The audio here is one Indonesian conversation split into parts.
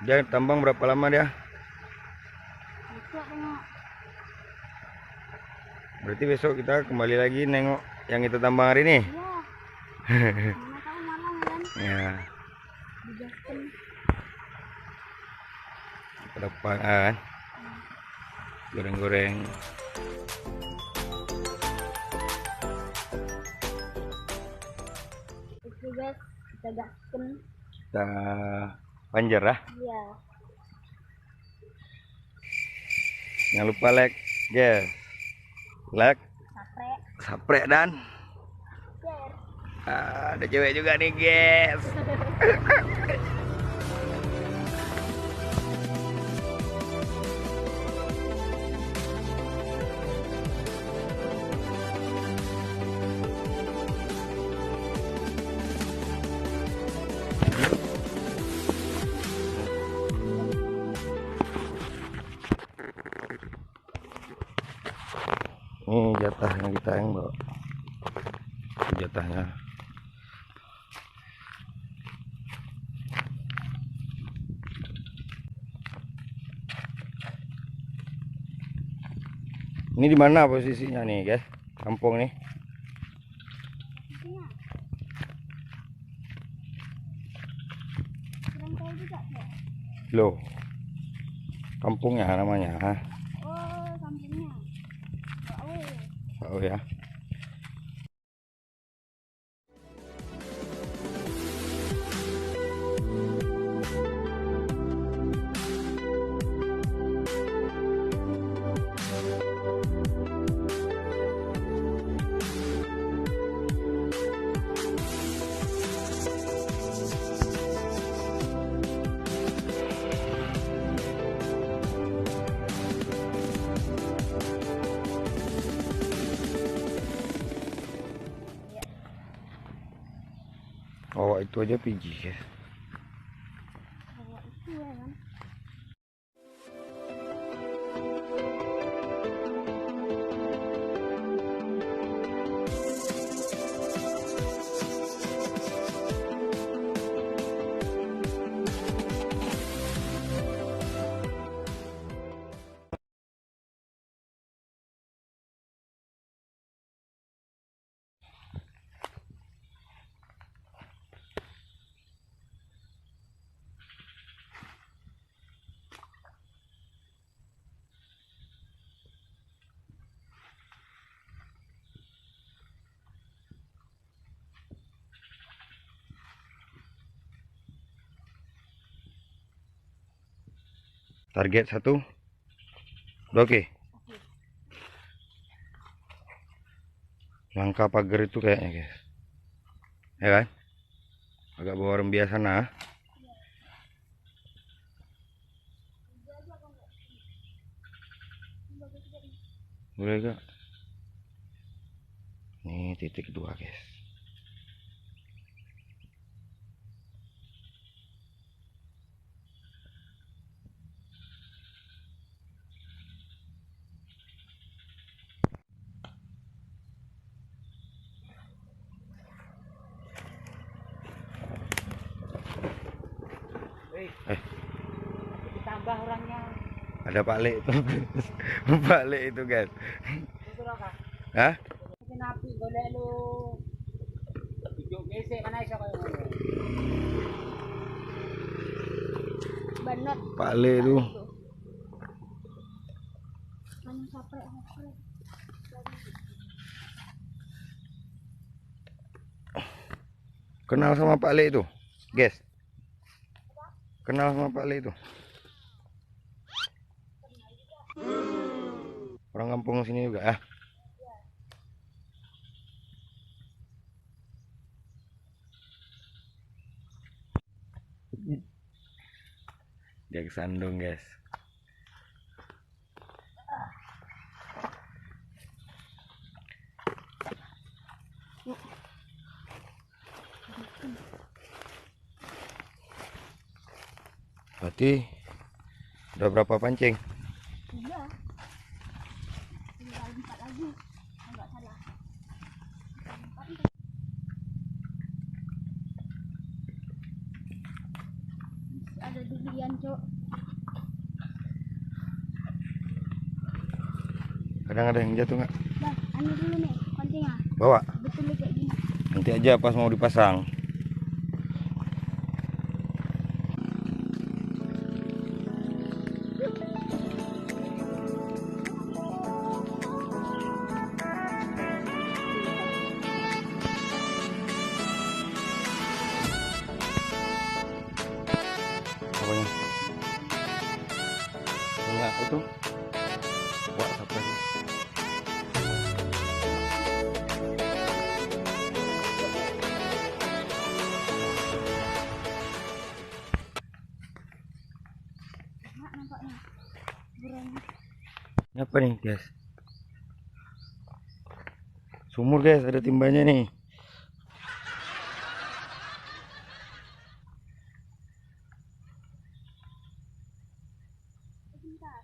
Dia tambang berapa lama dia? Berarti besok kita kembali lagi nengok yang kita tambang hari ini. Iya. Mana tahu malam kan? Ya. Digaskan. Ke depan kan. Goreng-goreng. Oke guys, kita gaskan. Kita panjer lah. Iya. Jangan lupa like, guys. Like, Sapre. dan Share. ada cewek juga nih, guys. Ini jatah yang kita yang bawa. Jatahnya. Ini di mana posisinya nih, guys? Kampung nih. Kurang tahu juga saya. Loh. Kampungnya namanya, ha? Oh, sampingnya. Oh ya. Oh, itu aja biji, guys. Bawa itu ya kan. Target 1. Oke. Langkah pagar itu kayaknya, guys. Ya kan? Agak bawa rembia sana. Boleh gak? Ini titik 2, guys. Ditambah orangnya. Ada Pak Le itu. Pak Le itu, guys. Itu loh kak. Hah? Napi golek lu. Hidup gesek mana iso kayak ngono. Bener. Pak Le itu. Mana sapre. Kenal sama Pak Le itu, guys. Kenal sama Pak Le itu. Orang kampung sini juga, ah. Dia kesandung, guys. Berarti udah berapa pancing? Iya. Tinggal 4 lagi. Enggak salah. Ada dulu ya kasihan cok. Kadang ada yang jatuh nggak? Bang, anu dulu nih koncingnya. Bawa. Betul kayak gini. Nanti aja pas mau dipasang. Apanya? Enggak itu. Wah, apa sih? Mak nampaknya. Buruannya. Ini apa nih, guys? Sumur, guys, ada timbanya nih. Bentar.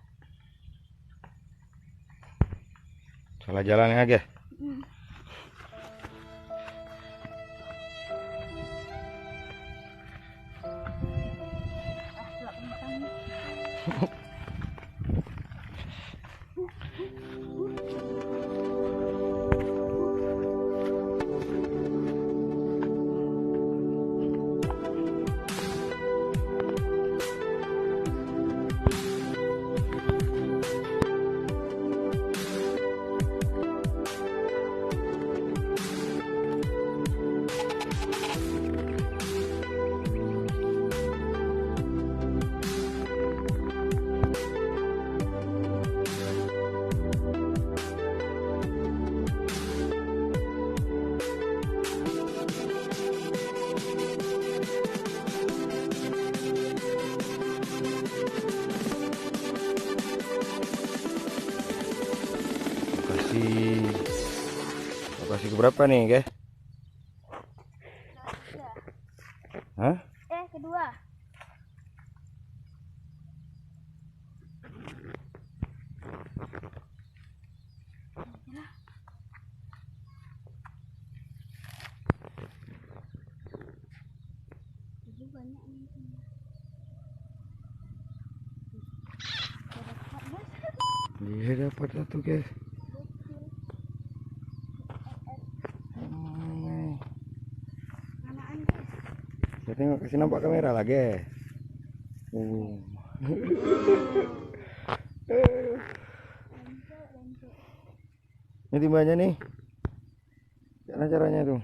Salah jalan ya, guys. Gelap bintangnya. Lokasi keberapa nih, guys? Hah? Kedua. Jadi banyak nih. Dia dapat satu, guys. Saya tengok kasih nampak kamera lah, guys. Ini timbanya nih. Gimana caranya tuh?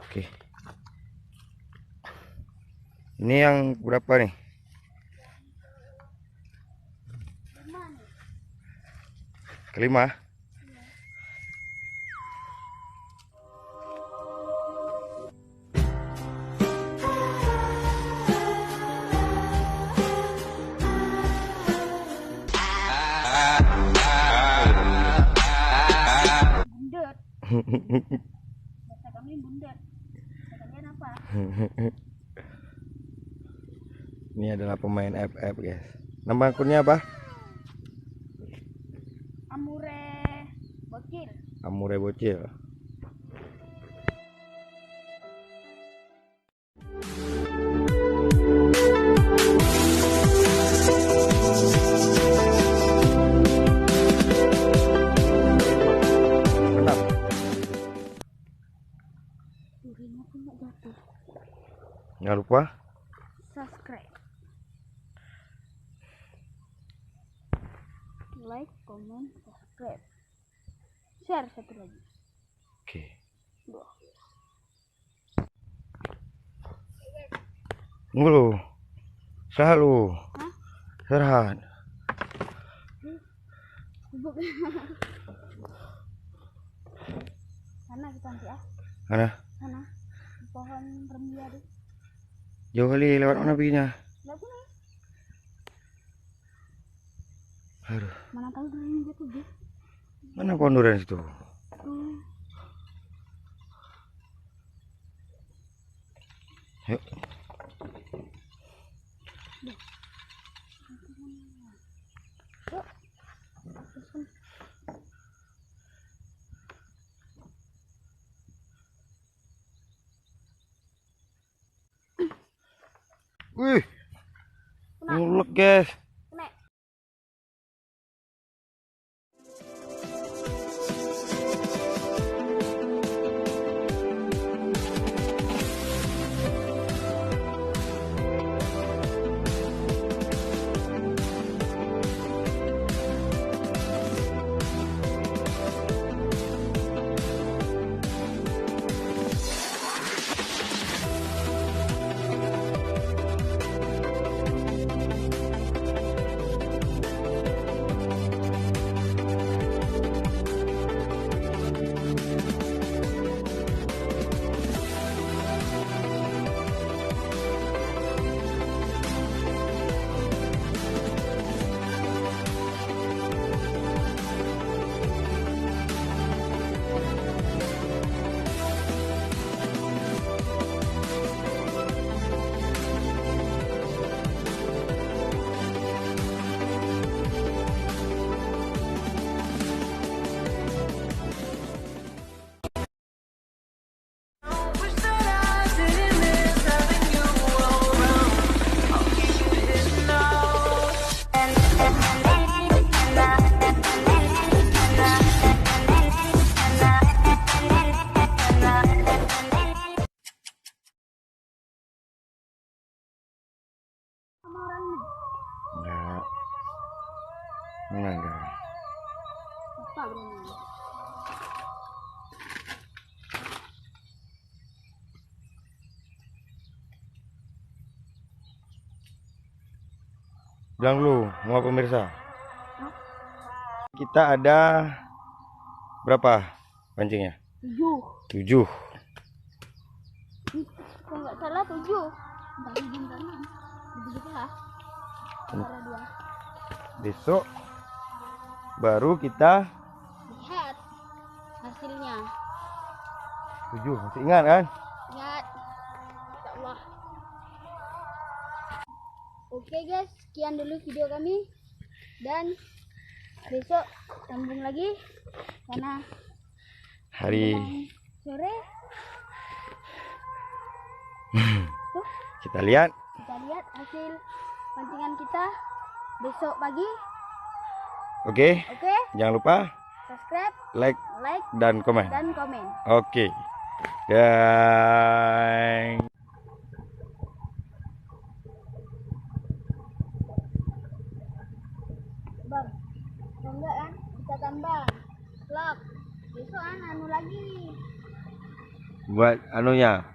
Oke. Ini yang berapa nih? Kelima. Bundet. Bahasa kami bundet. Kalian apa? Ini adalah pemain FF, guys. Nama akunnya apa? Amure bocil. Amure Bocil. Mantap. Durinya pun nggak jatuh. Jangan lupa Subscribe, like, comment, subscribe, share satu lagi. Oke. Dua. Tunggu lu. Sehat lu. Hah? Sehat. Bubuk. Sana kita nanti ah. Mana? Sana. pohon rembia deh. Jauh kali lewat mana perginya? Nggak punya. Aduh, Mana tahu dulu jatuh deh. mana pohon durian situ? Tuh. Yuk. Yuk. Wih, Kena. ngulek guys. Kena. Sama orangnya. Enggak. Mana enggak? Apa berani? Bilang dulu, mau pemirsa. Kita ada berapa pancingnya? 7. 7. Kalau nggak salah 7. Entah 7 entah 6. Begitu lah. Antara dua. Besok baru kita Lihat hasilnya. 7. Masih ingat kan? Lihat. Ya Allah. Oke guys, sekian dulu video kami. Dan besok sambung lagi karena Hari menjelang sore tuh kita lihat. kita lihat hasil pancingan kita besok pagi. Oke, Oke, jangan lupa subscribe, like like, dan komen. dan komen. Oke. Dan Bang, kalau enggak kan kita tambah vlog besok kan anu lagi. buat anunya